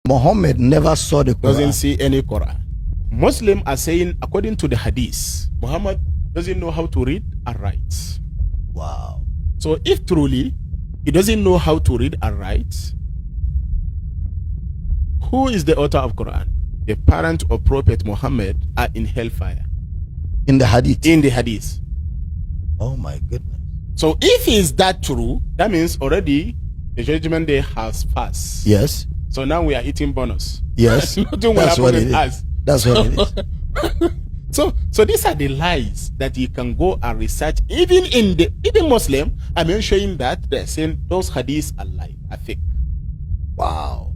Muhammad never saw the Quran. Doesn't see any Quran. Muslims are saying, according to the hadith, Muhammad doesn't know how to read and write. Wow. So if truly he doesn't know how to read and write, who is the author of Quran? The parent of Prophet Muhammad are in hellfire. In the hadith? In the hadith. Oh my goodness. So if is that true, that means already the judgment day has passed. Yes. So now we are eating bonus. Yes. Nothing will happen in us. That's what it is. So these are the lies that you can go and research. Even Muslim, I'm showing that they're saying those hadiths are lie, are fake. Wow.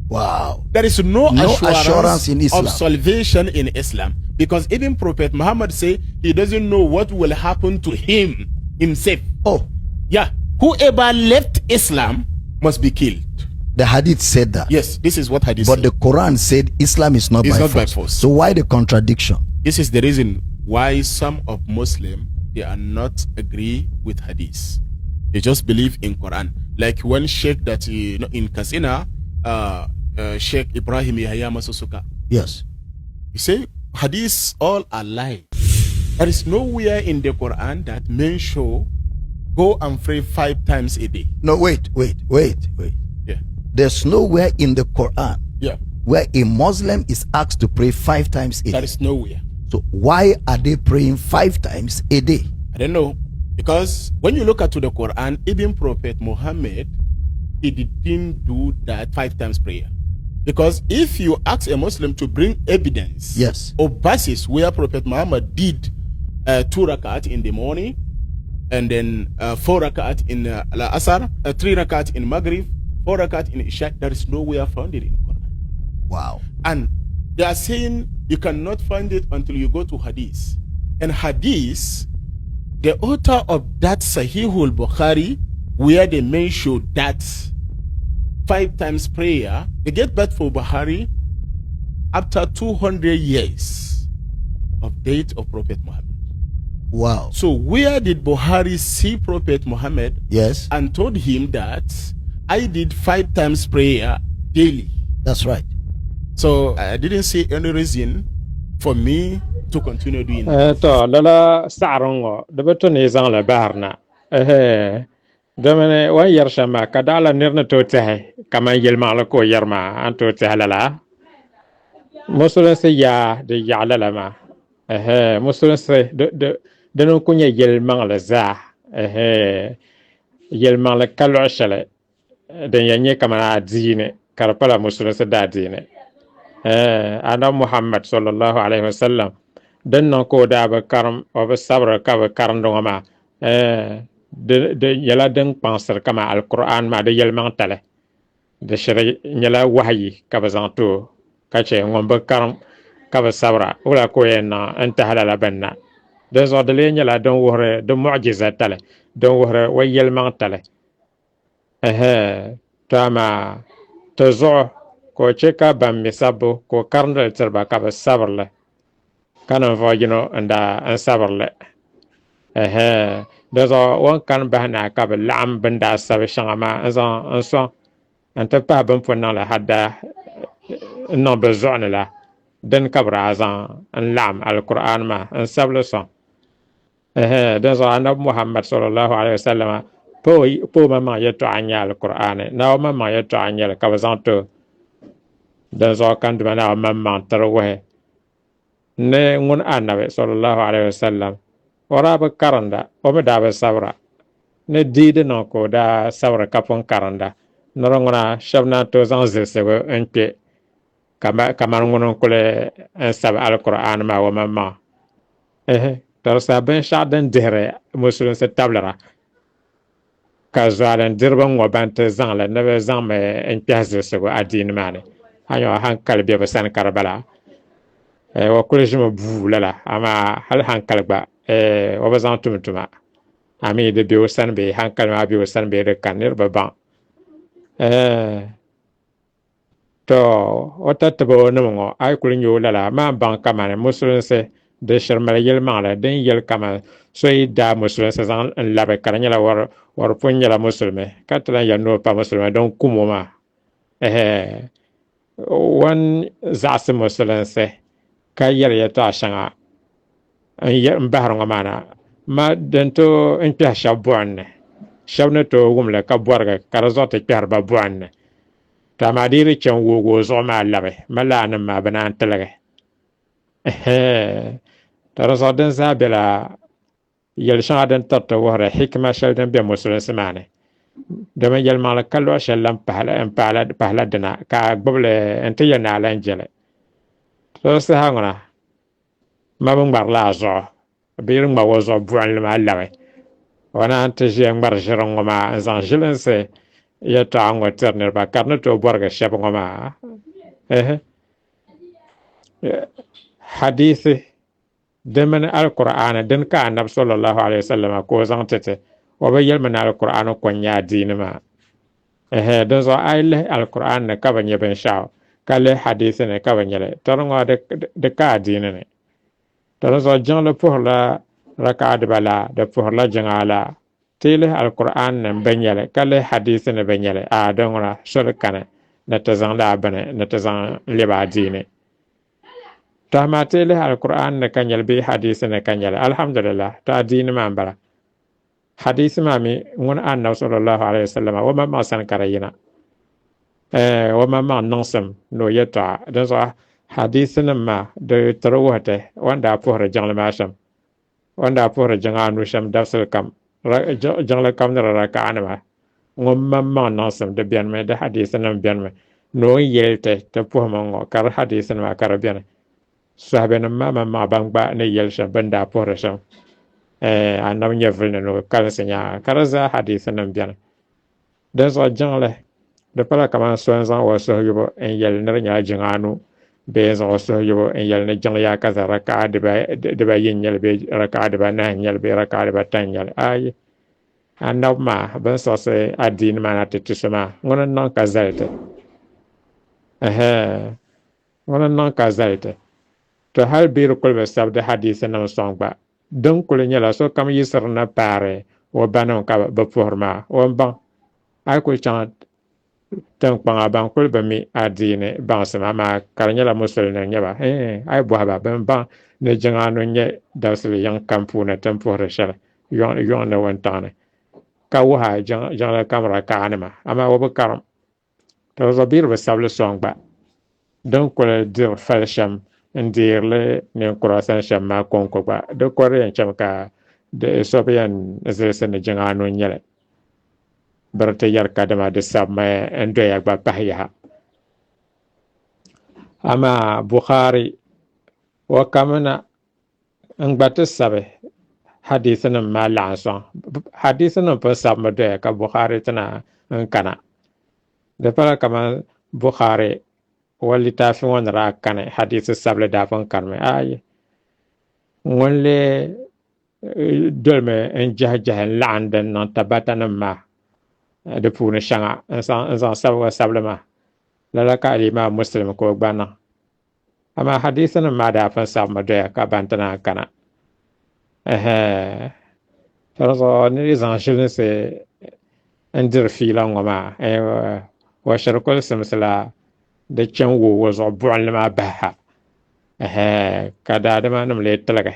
Wow. There is no assurance in Islam of salvation in Islam, because even Prophet Muhammad say he doesn't know what will happen to himself. Oh. Yeah. Whoever left Islam must be killed. The hadith said that. Yes, this is what hadith but said. The Quran said Islam is not, by force. So why the contradiction? This is the reason why some of Muslims, they are not agree with hadith. They just believe in Quran. Like when Sheikh that in Kasina, Sheikh Ibrahim Yahya Masusuka. Yes. He say hadiths all are lies. There is nowhere in the Quran that men show go and pray 5 times a day. No, wait. Yeah. There's nowhere in the Quran where a Muslim is asked to pray 5 times a day. There is nowhere. So why are they praying 5 times a day? I don't know. Because when you look at the Quran, even Prophet Muhammad, he didn't do that 5 times prayer. Because if you ask a Muslim to bring evidence or basis where Prophet Muhammad did 2 rakat in the morning, and then 4 rakat in Al-Asr, 3 rakat in Maghrib, 4 rakat in Isha, there is nowhere found it in the Quran. Wow. And they are saying you cannot find it until you go to Hadith. And Hadith, the author of that Sahihul Bukhari, where they mention that 5 times prayer, they get back for Bukhari after 200 years of date of Prophet Muhammad. Wow. So where did Bukhari see Prophet Muhammad? Yes. And told him that I did 5 times prayer daily. That's right. So I didn't see any reason for me to continue doing that. To lala sa'rongo dabato ne zang la barna damane wa yarshama kadala nirna to tahe kama yelma la ko yarma anto tahalala musulun se ya de yalala ma musulun se de no kunya yelma la za yelma la kalo shale de yanye kama dine karpala musulun se da dine ana Muhammad sallallahu alaihi wasallam dan non ko da ba karam o ba sabra ka ba karam do ma de yala den pensar kama alquran ma de yelman tale de shari yala wahyi ka ba zanto ka che ngom ba karam ka ba sabra wala ko yena anta halala banna de zo de le yala don wohre de mu'jiza tale don wohre wa yelman tale tama tazo ko cheka bam misabo ko karndal terba ka ba sabrle kana vojino anda an sabrle dazo wan kan bahna ka ba lam banda sab shangama an so anta pa ban fonna la hada no bezona la den kabra azan an lam alquran ma an sablo so dazo anab Muhammad sallallahu alaihi wasallam po mama yato anya alquran na mama yato anya ka ba zanto dazo kan dmana mama tarwe ne ngun annabi sallallahu alaihi wasallam ora ba karanda o me da ba sabra ne dide no ko da sabra kapon karanda norongona shabna to zanze se go enpe kama ngun ko le sab alquran ma wa mama tar sa ben shadan dere musulun se tablara ka zalan dirban wa bante zanla ne be zamme enpe se go adin mane ayo hankal be san karbala wa kulejima bu lala ama hal hankal ba wa bazan tumtuma ami de biyo san be hankal ma biyo san be de kanir ba ban to wata tabo no ngo ay kulin yo lala ma ban kamane musulun se de sharmal yel mala den yel kama soy da musulun se zan la be karanya la war punya la musulme katla ya no pa musulme don kumoma wan zaɣsi musulinsi ka yɛri yɛltɔɣa shɛŋa n bahiri ŋɔ maana ma din to n kpɛhi shɛba buɣim ni shɛba ni to wumli ka bɔrigi ka di zuɣu ti kpɛhiri ba buɣim ni to amaa di yi chɛn woogi o zuɣu maa labi malaanim maa bi naan tiligi to di zuɣu din zaa bela yɛli shɛŋa din tiriti wuhiri hikima shɛli din be musulinsi maa ni domin yɛlimaŋli ka luɣu shɛli lan pahila dina ka gbibili n ti yɛ naalan jɛli to saha ŋuna ma bi ŋmarila a zuɣu bi yiri ŋma o zuɣu buɣinli maa labi o naan ti ʒiya ŋmari ʒirin ŋɔ maa n zaŋ ʒilinsi yɛltɔɣa ŋɔ tiri niriba ka di ni tooi bɔrigi shɛba ŋɔ maa hadisi din mini alkur'ani din ka annabi sallallahu alaihi wasallam ko zaŋ titi o bi yɛlimi ni alkur'ani ko nyɛ adiini maa din zuɣu a yi lihi alkur'ani ni ka bi nyɛ binshɛɣu ka lihi hadisi ni ka bi nyɛli tɔri ŋɔ di ka adiini ni tɔri zuɣu jiŋli puhirila raka'a dibala di puhirila jiŋa la ti lihi alkur'ani ni bi nyɛli ka lihi hadisi ni bi nyɛli din ŋuna soli kani ni ti zaŋ laa bini ni ti zaŋ libi adiini tahma ti lihi alkur'ani ni ka nyɛli bee hadisi ni ka nyɛli alhamdulillah to adiini maa n bala hadisi maa mi ŋuni annabi sallallahu alaihi wasallam wa ma maŋ sani ka di yina wa ma maŋ niŋsim ni o yɛltɔɣa din zuɣu hadisi nim maa di tiri wuhiti wan daa puhiri jiŋli maa shɛm wan daa puhiri jiŋa anu shɛm dabsili kam jiŋli kam ni raka'a nima ŋun maŋ niŋsim di bɛni mi di hadisi nim bɛni mi ni o yɛli ti puhimi ŋɔ ka di hadisi nima ka di bɛni sahabi nim maa maŋ ban gba ni yɛli shɛm bin daa puhiri shɛm annabi nyɛ vuli ni kalinsi nyaa ka di zaa hadisi nim bɛni din zuɣu jiŋli di pala kamani so n zaŋ o suhu yubu n yɛli ni di nyɛla jiŋa anu bee n zaŋ o suhu yubu n yɛli ni jiŋli yaa ka za raka'a dibayi n nyɛli bee raka'a dibanahi n nyɛli bee raka'a dibata n nyɛli ayi annabi maa bin soɣisi adiini maa na ti tu so maa ŋuni n niŋ ka zali ti ŋuni n niŋ ka zali ti to hali beeri kuli bi sabi di hadisi nim sɔŋ gba din kuli nyɛla sokam yiɣisiri na paari o banim ka bi puhiri maa o n baŋ a yi kuli chaŋ tinkpaŋa ban kuli bi mi adiini baŋsim amaa ka di nyɛla musulin nyɛba a yi bɔhi ba bin baŋ ni jiŋa nu nyɛ dabsili yiŋ kam puuni tin puhiri shɛli yuŋ ni wuntaŋni ka wuha jiŋli kam raka'a nima amaa o bi karim to zuɣu beeri bi sabili sɔŋ gba din kuli diri fali shɛm n deerili ninkura san shɛm maa konko gba di kɔri yɛn chɛmi ka so bi yɛn zilisi ni jiŋa anu nyɛli biri ti yɛri ka dima di sabimi n doya gba pahi yaha amaa Bukhari o kamina n gba ti sabi hadisi nim maa laɣim sɔŋ hadisi nim pun sabimi doya ka Bukhari tina n kana di pala kamani Bukhari wa littaafi ŋɔ ni daa kani hadisi sabili daa pun kanimi ayi ŋun le dolimi n jahi n laɣim din niŋ tabata nim maa di puuni shɛŋa n zaŋ sabili maa lala ka alimaa muslim ka o gba niŋ amaa hadisi nim maa daa pun sabimi doya ka ban tina kana tɔri zuɣu ni zaŋ ʒilinsi n diri fiila ŋɔ maa wa shiri kuli simsi la di chɛn wo zuɣu buɣinli maa bahi ha ka daadama nim lee tiligi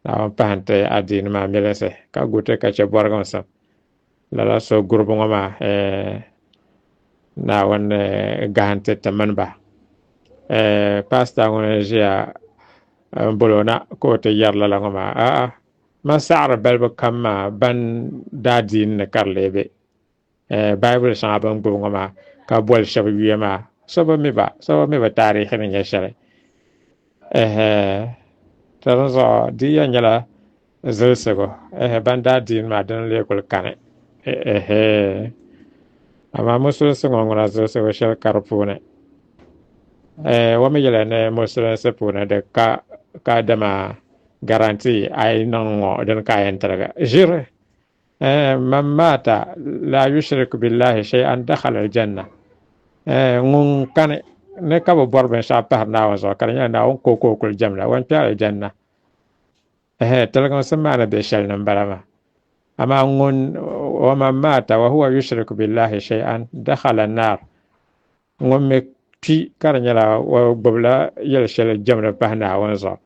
naawuni pahanti adiini maa milinsi ka guti ka chɛ bɔrigim sim lala so guribu ŋɔ maa naawuni gahanti ti mini ba pasta ŋuni ʒiya n bolo na ka o ti yɛri lala ŋɔ maa ma saɣari balibu kam maa ban daadiini ni ka di lee be Bible shɛŋa bin gbubi ŋɔ maa ka boli shɛba yuya maa so bi mi ba taarihi ni nyɛ shɛli tɔri zuɣu di yɛn nyɛla zilsigu ban daa diini maa dini lee kuli kani amaa musulisi ŋɔ ŋuna zilsigu shɛli ka di puuni wa mi yɛli ni musulisi puuni di ka dama garanti a yi niŋ ŋɔ dini ka a yɛn tiligi ʒiri man mata la yushrik billahi shay'an dakhala aljanna ŋun kani ni ka bi bɔri binshɛɣu pahiri naawuni zuɣu ka di nyɛla naawuni ko o kuli jamla wan kpɛ aljanna tiligimsim maa ni be shɛli ni n bala maa amaa ŋun ومن مات وهو يشرك بالله شيئا دخل النار ngome ti karanyala wa gbobla yel shel jamra pahna wanzo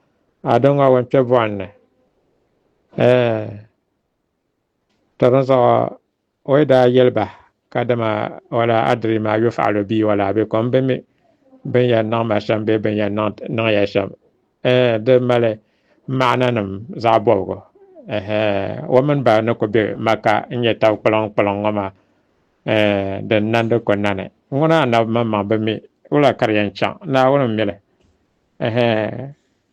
adonga wan pe bonne taranzo weda yelba kadama wala adri ma yufalu bi wala bikum bimi ben ya nama shambe ben ya nan ya sham de male ma'nanam zabogo waman ba na ko be maka nye taw palong ngama de nando ko nane ngona na mama be mi wala karyan chan na wona mele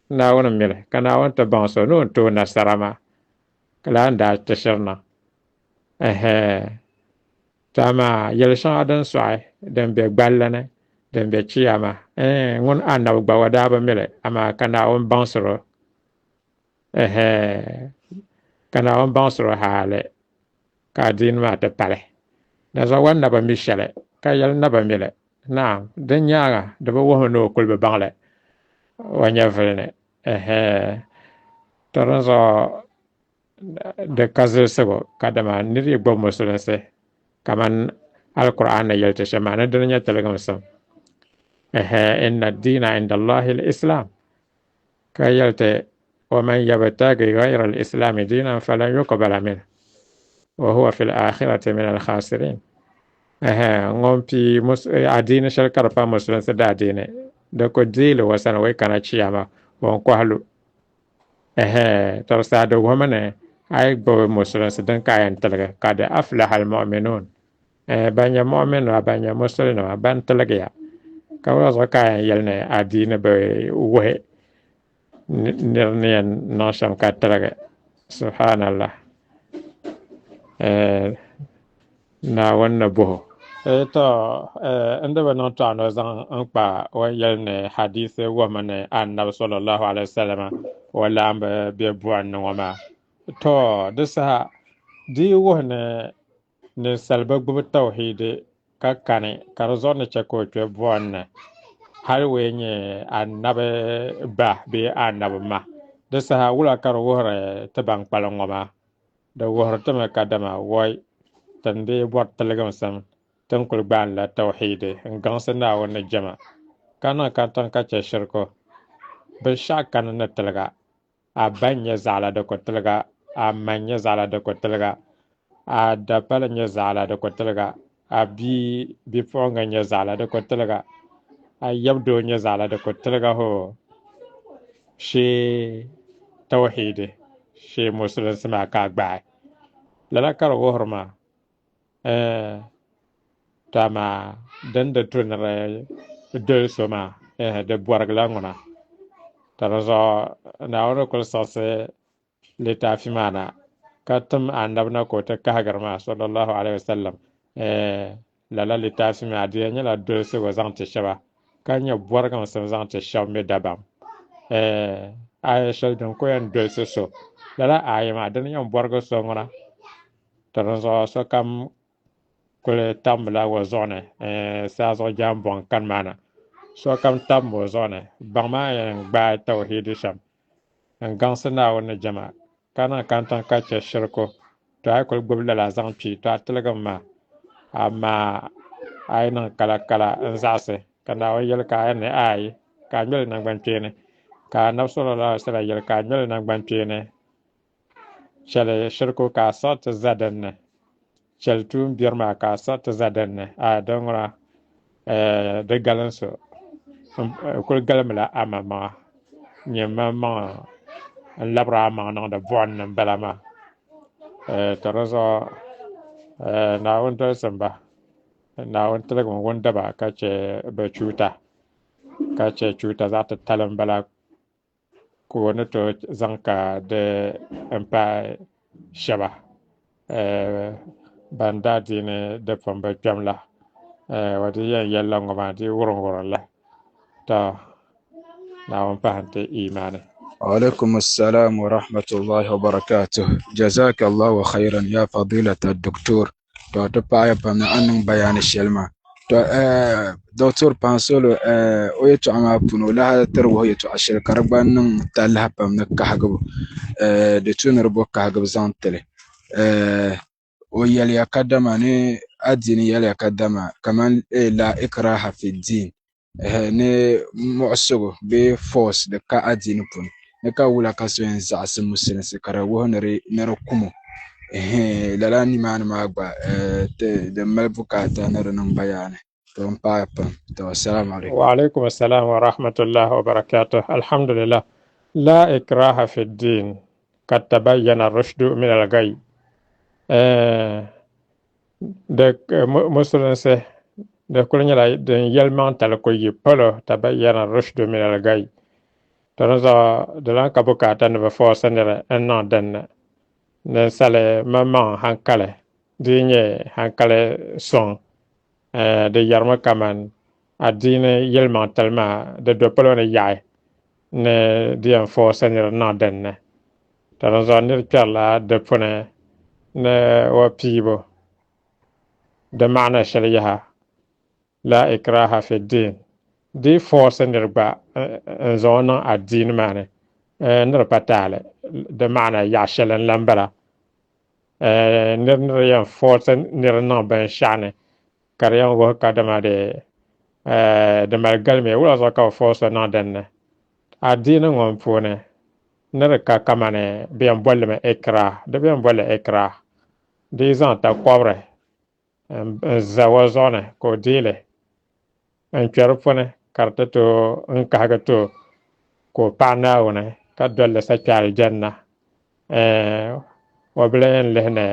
na wona mele kana wonta banso no to na sarama kala anda tashirna tama yelshan adan swai den be gballane den be chiyama ngon anda gba wada ba mele ama kana won bansoro kana won bansoro hale ka din ma te pale na za wanda ba mishale ka yal na ba mele na den nyaga de ba wo no kul be bangle wanya velne taranzo de kazel sego kadama niri gbo musulense kaman alquran yelte shamana den nya telegam sam inna ad-dina inda Allah al-islam ka yelte ومن يبتغي غير الإسلام دينا فلن يقبل منه وهو في الآخرة من الخاسرين ngompi adina shal karpa muslim sada adine da ko dilo wasan wai kana ciyama won ko halu to sa do wamane ay bo muslim sadan kayan talaga kada aflaha almu'minun banya mu'min wa banya muslim wa ban talaga ya kawra zakaya yelne adina be we nirnian nosham ka talaga subhanallah na wannan buho to inda ba non tano zan an pa wa yelne hadith wa man annab sallallahu alaihi wasallam wala am be buan no ma to disa di wona ne salba gbu tauhid ka kane karzon ne chako ke buan har wenye annab ba be annab ma disa wala kar wore tabang palongo ma da wore tama kadama woy tande bot telegam sam tan kul ban la tawhid ngansa na wona jama kana ka tan ka ce shirko be shakan na telega a banya zala da ko telega a manya zala da ko telega a da palanya zala da ko telega a bi fonga nya zala da ko telega a yabdo nya zala da ko telega ho shi tawhid shi musulun sama ka gba lala kar wohrma tama dan da tunare de soma de borgla ngona tarazo na oro kul sase leta fimana katam andabna ko ta kagarma sallallahu alaihi wasallam lala leta fimana de nyala de se wazante shaba kanya borgam sam zante shamme dabam ay shal don ko en de so lala ayma dan nyam borgo so ngona tarazo so kam kule tambla wa zone sa zo jambon kan mana so kam tambo zone bangma en ba tawhid sham en gansana wona jama kana kantan ka ce shirko to ay kul gobla la zampi to atlegam ma amma ay nan kala en zase kana wa yel ka ne ay ka mel nan ban tene ka nafsula la sala yel ka mel nan ban tene shale shirko ka sot zadan cheltum birma ka sat zadanne a dongra de galanso kul galamla amama nyema ma labra ma no da bon balama tarazo na wonto samba na wonto le wonda ba ka ce be chuta za ta talan bala ko ne to zanka de empa shaba banda dine de pamba jamla wadi yalla ngoma di wurun la ta na on pahante imane وعليكم السلام ورحمة الله وبركاته جزاك الله خيرا يا فضيلة الدكتور تبعي بمن أنه بيان الشلمة دكتور بانسولو ويتو عما بنو لها تروه يتو عشر كربان تالها بمن كحقب دتون ربو كحقب زانتلي ويلي قدما ني أدين يلي قدما كمان لا إكراه في الدين ne muɣisigu bee force di ka adini puni ni ka wula ka so yɛn zaɣisi musulisi ka di wuhi ni di kumu lala nimaani maa gba di mali bukata ni di niŋ bayaani to n paai pam to assalamu alaikum wa alaikum assalam wa rahmatullahi wa barakatuh alhamdulillah la ikraha fi din kad tabayyana rushdu min al-ghayy de musulisi de kuli nyɛla din yɛlimaŋ tali ku yi polo tabayyana rushdu min al-ghayy to ni zuɣu di lan ka bukata ni bi foosi niri n niŋ dinni ninsali maŋmaŋ hankali di nyɛ hankali sɔŋ di yɛrimi kaman adiini yɛlimaŋ tali maa di do polo ni yaɣi ni di yɛn foosi niri niŋ dinni to ni zuɣu niri kpɛrila di puni ni wa piibu di maana shɛli yaha la ikraha fi din di foosi niri gba n zaŋ niŋ adiini maa ni niri pa taali di maana yaɣi shɛli n lan bala niri yɛn foosi niri niŋ binshɛɣu ni ka di yɛn wuhi ka di mali galimi wula zuɣu ka bi foosi niŋ dinni adiini ŋɔ puuni niri ka kamani bi yɛn bolimi ikrah di bi yɛn boli ikrah di zaŋ takɔbiri n za o zuɣu ni ka o deeli n kpɛri puni ka di ti n kahigi to ka o paɣa Naawuni ka dolli sakpɛri janna o bili yɛn lihi ni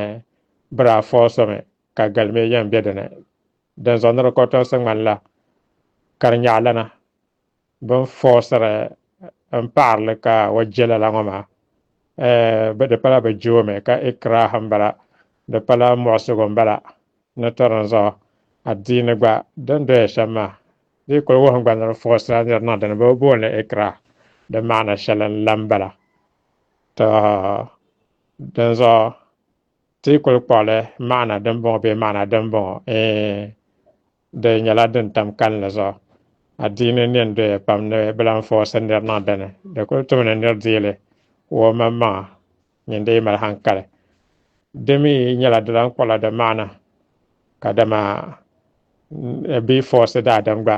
bira foosimi ka galimi yɛn be dini din zuɣu niri kotomsi ŋmanila ka di nyaɣi lana bin foosiri n paɣarili ka o je lala ŋɔ maa di pala bi joomi ka ikrah n bala di pala muɣisigu n bala ni tɔri zuɣu adiini gba din doya shɛm maa di kuli wuhim gba niri foosira niri niŋ dini bi booni ikrah di maana shɛli n lan bala to din zuɣu ti kuli kpuɣili maana din bɔŋɔ bee maana din bɔŋɔ di nyɛla din tam kanli zuɣu adiini nini doya pam ni bi lan foosi niri niŋ dini di kuli tumi ni niri deeli o maŋmaŋa nyin di yi mali hankali di mi nyɛla di lan kpuɣila di maana ka dama bii foosi daadam gba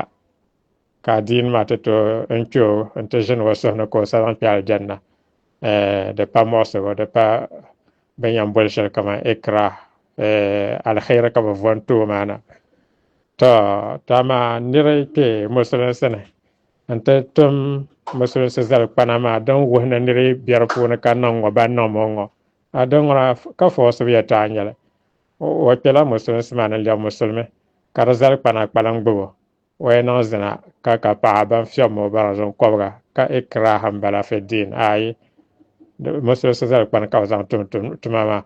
ka adiini maa ti to n kpɛ o n ti ʒini o suhu ni ka o zaŋ kpɛ aljanna di pa muɣisigu di pa bin yɛn boli shɛli kamani ikrah alkhairi ka bi von too maana to tama niri kpɛ musulisi ni n ti tum musulisi zali kpana maa din wuhi ni niri bɛ di puuni ka niŋ ŋɔ ban niŋ mo ŋɔ a din ŋuna ka foosi bi yɛltɔɣa nyɛli o kpɛla musulisi maa ni lɛbi musulmi ka di zali kpana kpalaŋ gbubi o yɛn niŋ zina ka paɣa ban fiɛbi o bara zuŋ kɔbiga ka ikrah n bala fi din ayi musulisi zali kpani ka bi zaŋ tum tuma maa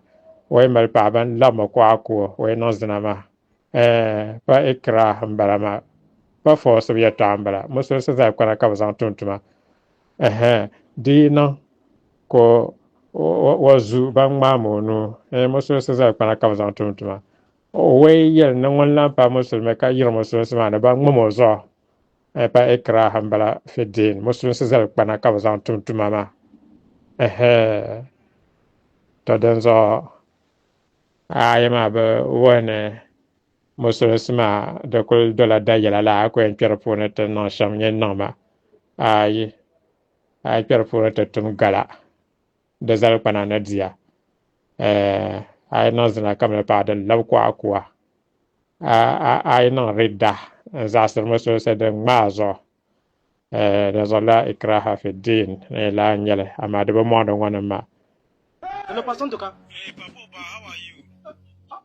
o yɛn mali paɣa ban labi o kuɣa kuo o yɛn niŋ zina maa pa ikrah n bala maa pa foosi bi yɛltɔɣa n bala musulisi zali kpana ka bi zaŋ tum tuma di niŋ ko o zu ban ŋmaami o nuu musulisi zali kpana ka bi zaŋ tum tuma o wai yɛli ni ŋun lan pa musulmi ka yiri musulisi maa ni ban ŋmami o zuɣu pa ikrah n bala fi din musulisi zali kpana ka bi zaŋ tum tuma maa to din zuɣu ayi maa bi wuhi ni musulisi maa di kuli dola da yɛla la a ku yɛn kpɛri puuni ti niŋ shɛm nyɛ niŋ ma ayi kpɛri puuni ti tum gala di zali kpana ni diya ayi niŋ zina kamani paɣa din labi kuɣa kuwa ayi niŋ ridda n zaɣasiri musulisi din ŋmaa zuɣu di zuɣu la ikraha fi din ni la nyɛli amaa di bi mɔɣini ŋɔ ni ma. Hello, Pastor Ntoka. Hey, Papa, how are you?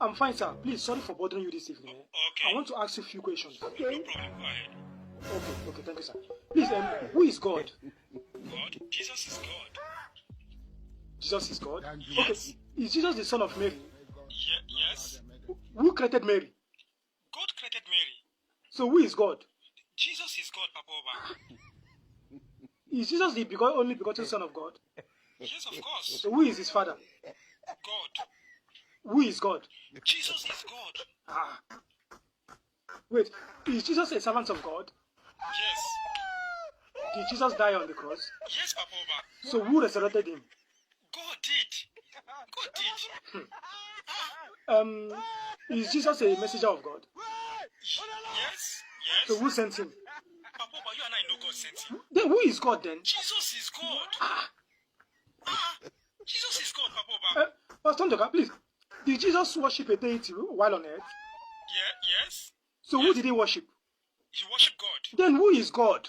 I'm fine, sir. Please, sorry for bothering you this evening. Okay. I want to ask you a few questions. Okay. No problem. Go ahead. Okay, thank you, sir. Please, who is God? God? Jesus is God. Jesus is God? Yes. Okay. Is Jesus the son of Mary? Yes. Who created Mary? God created Mary. So who is God? Jesus is God, Papa Oba. Is Jesus the only begotten son of God? Yes, of course. So who is his father? God. Who is God? Jesus is God. Wait, is Jesus a servant of God? Yes. Did Jesus die on the cross? Yes, Papa Oba. So who resurrected him? God did. God did. is Jesus a messenger of God? Yes. So who sent him? Papa, but you and I know God sent him. Then who is God then? Jesus is God. Jesus is God, Papa. Pastor Ndoka, please. Did Jesus worship a deity while on earth? Yes. So who did he worship? He worshiped God. Then who is God?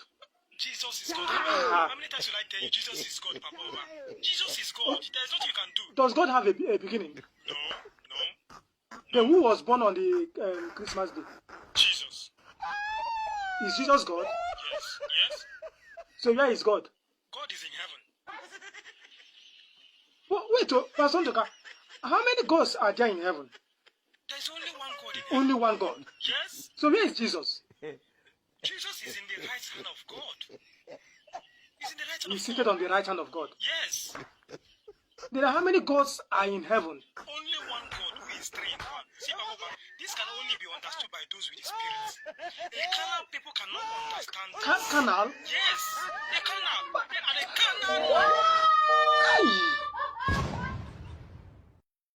Jesus is God. How many times will I tell you Jesus is God, Papa? Jesus is God. There's nothing you can do. Does God have a beginning? No. Then who was born on the Christmas day? Jesus. Is Jesus God? Yes. So where is God? God is in heaven. But wait, Pastor Ndoka, how many gods are there in heaven? There's only one God in heaven. Only one God. Yes. So where is Jesus? Jesus is in the right hand of God. He's in the right hand He's of seated God. on the right hand of God. Yes. Then how many gods are in heaven? Only one God who is three in one. See, Papa, this can only be understood by those with experience. A carnal people cannot understand this. Canal? Yes. A carnal. And a